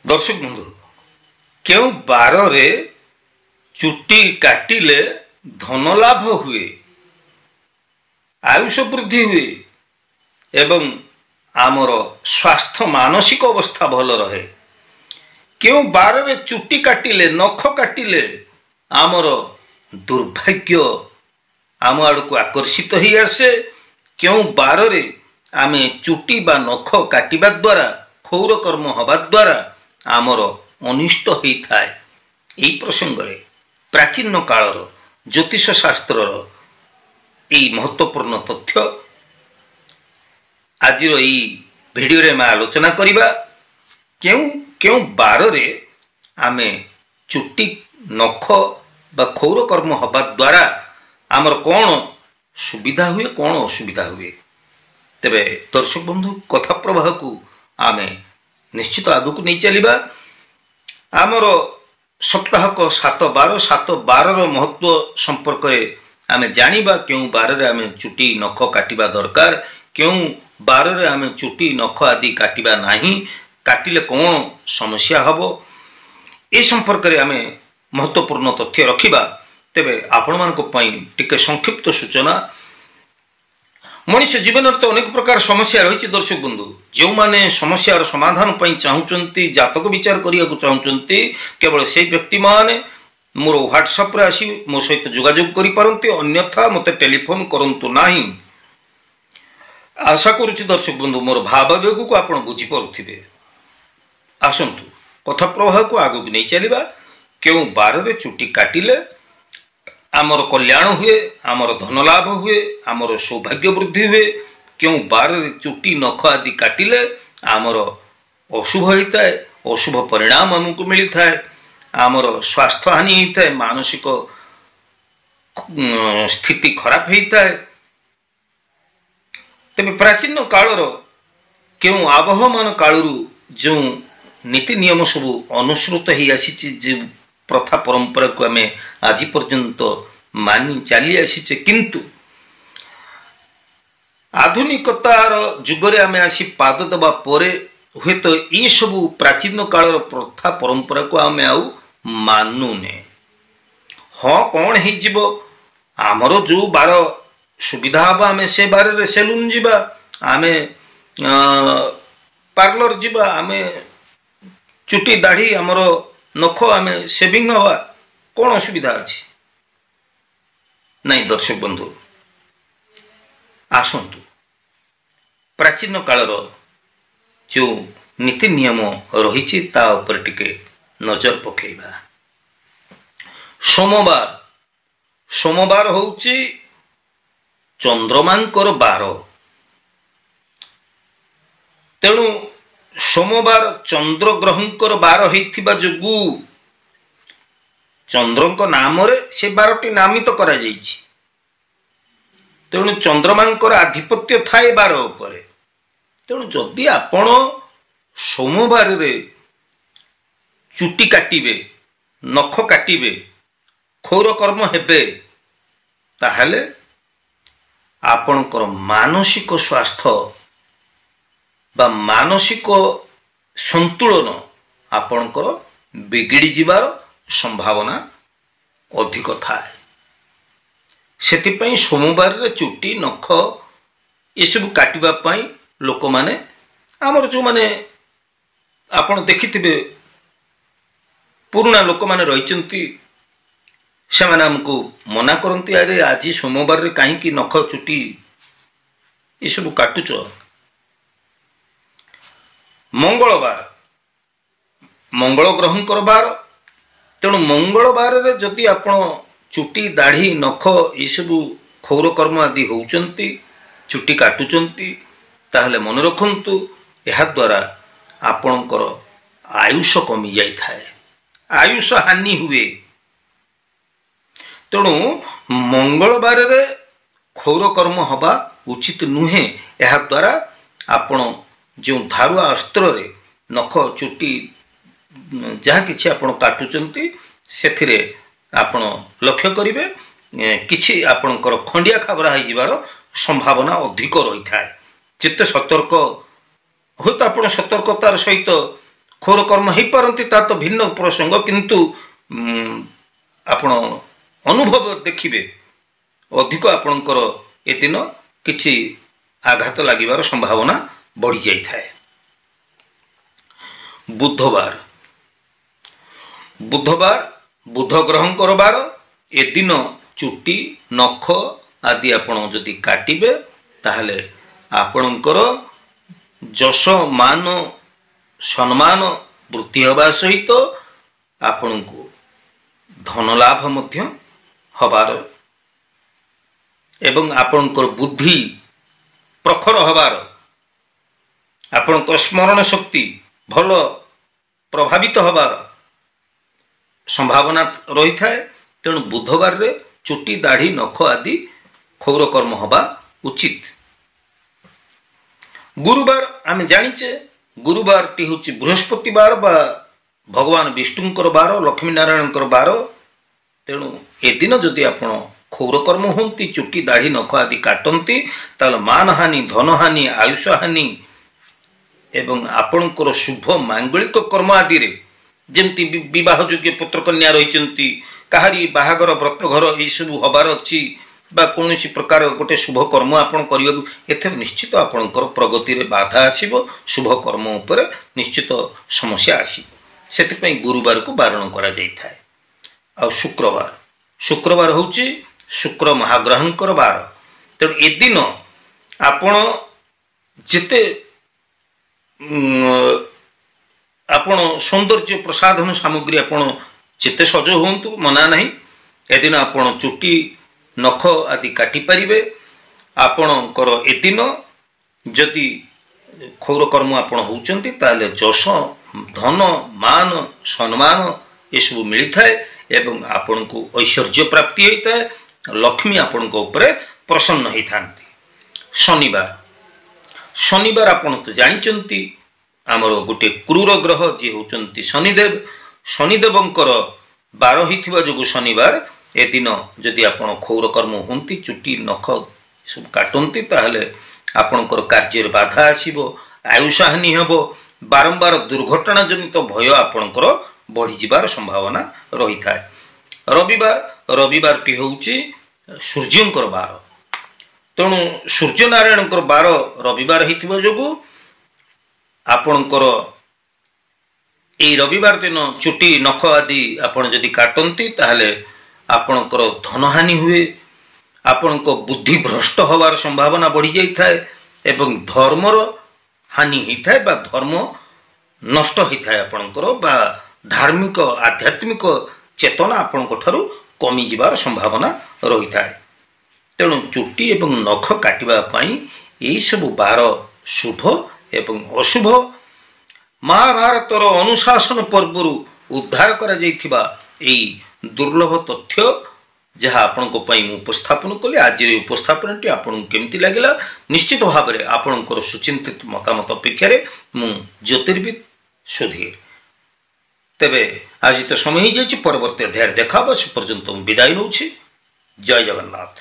दर्शक बंधु क्यों बार रे चुट्टी काटिले धन लाभ हुए, आयुष वृद्धि हुए एवं आमर स्वास्थ्य मानसिक अवस्था भल रहे। क्यों बार रे चुट्टी काटिले नख काटिले आमर दुर्भाग्य आम आड़ को आकर्षित ही आसे। क्यों बार रे आमे चुट्टी बा नख काटिबा द्वारा क्षौर कर्म हवा द्वारा आमर अनिष्ट होता है। यही प्रसंग रे प्राचीन कालर ज्योतिष शास्त्र महत्वपूर्ण तथ्य आज भिडियो रे मैं आलोचना करिबा। क्यों क्यों बार रे आमे चुट्टी नख बा क्षौर कर्म हवा द्वारा आमर कौन सुविधा हुए कौन असुविधा हुए। तेबे दर्शक बंधु कथा प्रवाह को आमे निश्चित आगु नहीं चलिबा। आमर सप्ताहक 7/12 महत्व संपर्क आमे जानिबा। क्यों बार रे आमे चुट्टी नख काटिबा दरकार, क्यों बार रे आमे चुट्टी नख आदि काटिबा नाही, काटिले कौन समस्या हबो, ए संपर्क रे आमे महत्वपूर्ण तथ्य रखिबा। तेबे आपण मानको पई टिके संक्षिप्त सूचना। मनुष्य जीवन तो अनेक प्रकार समस्या रही। दर्शक बंधु जो माने समस्यार समाधान पई चाहूचंती, जातक विचार करिया को चाहूचंती, केवल से व्यक्ति माने मोर व्हाट्सएप रे आसी मो सहित जोगाजोग करि पारंती, अन्यथा मते टेलीफोन करंतु नाही। आशा करूची दर्शक बंधु मोर भावावेग को आपण बुझी पारुथिबे। आसंतु कथा प्रवाह को आगु नहीं चलिबा। क्यों बार रे चुट्टी काटिले आमर कल्याण हुए, आमर धन लाभ हुए, आमर सौभाग्य वृद्धि हुए। क्यों बार रे चुट्टी नख आदि काटिले आमर अशुभ होता है, अशुभ परिणाम हमको मिलता है, आमर स्वास्थ्य हानि होता है, मानसिक स्थिति खराब होता है। तेज प्राचीन कालर क्यों आबहमान कालू जो नीति नियम सब अनुसृत ही आसी, जो प्रथा परंपरा को आम आज पर्यंत मानी चली आसीचे, किंतु आधुनिकतार जुगरे आम आसी पाद दबा परे हुए तो ये सब प्राचीन कालर प्रथा परंपरा को आम आउ मानुने। हाँ कौन ही जीव आमर जो बार सुविधा हवा आम से बार रे सेलून जीवा, आम पार्लर जीवा, आम चुटी दाढ़ी आमर नख आम सेविंग हवा, कौन असुविधा अच्छी नहीं। दर्शक बंधु आसंतु प्राचीन कालर जो नीति नियम रही ता ऊपर टिके नजर पकेइबा। सोमवार सोमवार होउची चंद्रमांकर बार, तेणु सोमवार चंद्र ग्रहंकर बार होइथिबा जोगु चंद्रक नाम रे से बारटी नामित करा जाइछि। तेणु चंद्रमांकर आधिपत्य थाए बार उपरे। तेणु जदि आपण सोमवार रे चुट्टी काटिबे, नख काटिबे, क्षौर कर्म हेबे, ताहले आपणकर मानसिक स्वास्थ्य बा मानसिक संतुलन आपणकर बिगिड़ी जिबार संभावना अधिक थाए। सेतिपई सोमवार रे चुट्टी नख ये सब काटिबा पई लोक माने आमर जो माने आपण देखिथिबे पुराना लोक माने रहिचंती, से माने हमको मना करंती, अरे आज सोमवार रे काहे कि नख चुट्टी ये सब काटुच। मंगलवार मंगल ग्रहंकर बार, तेणु मंगलवार रे जदि आपण चुट्टी दाढ़ी नख ये सब क्षौर कर्म आदि होउचंती, चुट्टी काटुचंती, ताहले मन रखंतु एहा द्वारा आपणकर आयुष कमी जाई थाए, आयुष हानि हुए। तेणु मंगलवार रे क्षौर कर्म हवा उचित नुहे। एहा द्वारा आपण जो धारुआ अस्त्र रे नख चुट्टी जहाँ किछि आपण काटुचंती सेथिरे आपण लक्ष्य करिवे, किछि आपणकर खंडिया खाबरा होई जिवार संभावना अधिक रही थाए। चित्त सतर्क हो तो आपण सतर्कतार सहित କ୍ଷୌର କର୍ମ ହେଇପାରନ୍ତି, ତା ତ ଭିନ୍ନ ପ୍ରସଙ୍ଗ, କିନ୍ତୁ ଆପଣ ଅନୁଭବ ଦେଖିବେ ଅଧିକ ଆପଣଙ୍କର ଏ ଦିନ କିଛି ଆଘାତ ଲାଗିବାର ସମ୍ଭାବନା ବଢି ଯାଇଥାଏ। ବୁଧବାର ବୁଧ ଗ୍ରହଙ୍କର ବାର। ଏଦିନ ଚୁଟି ନଖ ଆଦି ଆପଣ ଯଦି କାଟିବେ ତାହେଲେ ଆପଣଙ୍କର ଯଶ ମାନ ସମ୍ମାନ ବୃଦ୍ଧି ହେବା ସହିତ ଆପଣଙ୍କୁ ଧନ ଲାଭ ମଧ୍ୟ ହବାର ଏବଂ ଆପଣଙ୍କର ବୁଦ୍ଧି ପ୍ରଖର ହବାର, ଆପଣଙ୍କର ସ୍ମରଣ ଶକ୍ତି ଭଲ ପ୍ରଭାବିତ ହେବାର ସମ୍ଭାବନା ରହିଥାଏ। ତେଣୁ ବୁଧବାରରେ ଚୁଟି ଦାଢ଼ି ନଖ ଆଦି କ୍ଷୌର କର୍ମ ହେବା ଉଚିତ। ଗୁରୁବାର ଆମେ ଜାଣିଛେ ଗୁରୁବାରଟି ହେଉଛି ବୃହସ୍ପତି ବାର ବା ଭଗବାନ ବିଷ୍ଣୁଙ୍କର ବାର, ଲକ୍ଷ୍ମୀ ନାରାୟଣଙ୍କର ବାର। ତେଣୁ ଏଦିନ ଯଦି ଆପଣ କ୍ଷୌର କର୍ମ ହୁଅନ୍ତି, ଚୁଟି ଦାଢ଼ି ନଖ ଆଦି କାଟନ୍ତି, ତାହେଲେ ମାନହାନି, ଧନହାନି, ଆୟୁଷ ହାନି ଏବଂ ଆପଣଙ୍କର ଶୁଭ ମାଙ୍ଗଳିକ କର୍ମ ଆଦିରେ, ଯେମିତି ବିବାହ ଯୋଗ୍ୟ ପୁତ୍ର କନ୍ୟା ରହିଛନ୍ତି, କାହାରି ବାହାଘର ବ୍ରତଘର ଏଇସବୁ ହବାର ଅଛି ବା କୌଣସି ପ୍ରକାର ଗୋଟେ ଶୁଭ କର୍ମ ଆପଣ କରିବାକୁ, ଏଥିରେ ନିଶ୍ଚିତ ଆପଣଙ୍କର ପ୍ରଗତିରେ ବାଧା ଆସିବ, ଶୁଭ କର୍ମ ଉପରେ ନିଶ୍ଚିତ ସମସ୍ୟା ଆସିବ। ସେଥିପାଇଁ ଗୁରୁବାରକୁ ବାରଣ କରାଯାଇଥାଏ। ଆଉ ଶୁକ୍ରବାର ହେଉଛି ଶୁକ୍ର ମହାଗ୍ରହଙ୍କର ବାର। ତେଣୁ ଏଦିନ ଆପଣ ଯେତେ ଆପଣ ସୌନ୍ଦର୍ଯ୍ୟ ପ୍ରସାଧନ ସାମଗ୍ରୀ ଆପଣ ଯେତେ ସଜ ହୁଅନ୍ତୁ, ମନା ନାହିଁ। ଏଦିନ ଆପଣ ଚୁଟି ନଖ ଆଦି କାଟିପାରିବେ। ଆପଣଙ୍କର ଏଦିନ ଯଦି କ୍ଷୌର କର୍ମ ଆପଣ ହେଉଛନ୍ତି ତାହେଲେ ଯଶ ଧନ ମାନ ସମ୍ମାନ ଏସବୁ ମିଳିଥାଏ ଏବଂ ଆପଣଙ୍କୁ ଐଶ୍ୱର୍ଯ୍ୟ ପ୍ରାପ୍ତି ହୋଇଥାଏ, ଲକ୍ଷ୍ମୀ ଆପଣଙ୍କ ଉପରେ ପ୍ରସନ୍ନ ହେଇଥାନ୍ତି। ଶନିବାର ଆପଣ ତ ଜାଣିଛନ୍ତି ଆମର ଗୋଟେ କ୍ରୂର ଗ୍ରହ ଯିଏ ହେଉଛନ୍ତି ଶନିଦେବ। ଶନିଦେବଙ୍କର ବାର ହେଇଥିବା ଯୋଗୁଁ ଶନିବାର ଏଦିନ ଯଦି ଆପଣ କ୍ଷୌର କର୍ମ ହୁଅନ୍ତି, ଚୁଟି ନଖ ସବୁ କାଟନ୍ତି, ତାହେଲେ ଆପଣଙ୍କର କାର୍ଯ୍ୟରେ ବାଧା ଆସିବ, ଆୟୁଷ ହାନି ହେବ, ବାରମ୍ବାର ଦୁର୍ଘଟଣା ଜନିତ ଭୟ ଆପଣଙ୍କର ବଢିଯିବାର ସମ୍ଭାବନା ରହିଥାଏ। ରବିବାରଟି ହେଉଛି ସୂର୍ଯ୍ୟଙ୍କର ବାର। ତେଣୁ ସୂର୍ଯ୍ୟ ନାରାୟଣଙ୍କର ବାର ରବିବାର ହେଇଥିବା ଯୋଗୁଁ ଆପଣଙ୍କର ଏଇ ରବିବାର ଦିନ ଚୁଟି ନଖ ଆଦି ଆପଣ ଯଦି କାଟନ୍ତି ତାହେଲେ ଆପଣଙ୍କର ଧନହାନି ହୁଏ, ଆପଣଙ୍କ ବୁଦ୍ଧି ଭ୍ରଷ୍ଟ ହେବାର ସମ୍ଭାବନା ବଢି ଯାଇଥାଏ ଏବଂ ଧର୍ମର ହାନି ହେଇଥାଏ ବା ଧର୍ମ ନଷ୍ଟ ହେଇଥାଏ ଆପଣଙ୍କର, ବା ଧାର୍ମିକ ଆଧ୍ୟାତ୍ମିକ ଚେତନା ଆପଣଙ୍କ ଠାରୁ କମିଯିବାର ସମ୍ଭାବନା ରହିଥାଏ। ତେଣୁ ଚୁଟି ଏବଂ ନଖ କାଟିବା ପାଇଁ ଏହିସବୁ ବାର ଶୁଭ ଏବଂ ଅଶୁଭ। ମହାଭାରତର ଅନୁଶାସନ ପର୍ବରୁ ଉଦ୍ଧାର କରାଯାଇଥିବା ଏହି ଦୁର୍ଲଭ ତଥ୍ୟ ଯାହା ଆପଣଙ୍କ ପାଇଁ ମୁଁ ଉପସ୍ଥାପନ କଲି, ଆଜିର ଉପସ୍ଥାପନଟି ଆପଣଙ୍କୁ କେମିତି ଲାଗିଲା ନିଶ୍ଚିତ ଭାବରେ ଆପଣଙ୍କର ସୁଚିନ୍ତିତ ମତାମତ ଅପେକ୍ଷାରେ ମୁଁ ଜ୍ୟୋତିର୍ବିଦ ସୁଧୀର। ତେବେ ଆଜି ତ ସମୟ ହେଇଯାଇଛି, ପରବର୍ତ୍ତୀ ଅଧ୍ୟାୟରେ ଦେଖା ହେବ। ସେ ପର୍ଯ୍ୟନ୍ତ ମୁଁ ବିଦାୟ ନେଉଛି। ଜୟ ଜଗନ୍ନାଥ।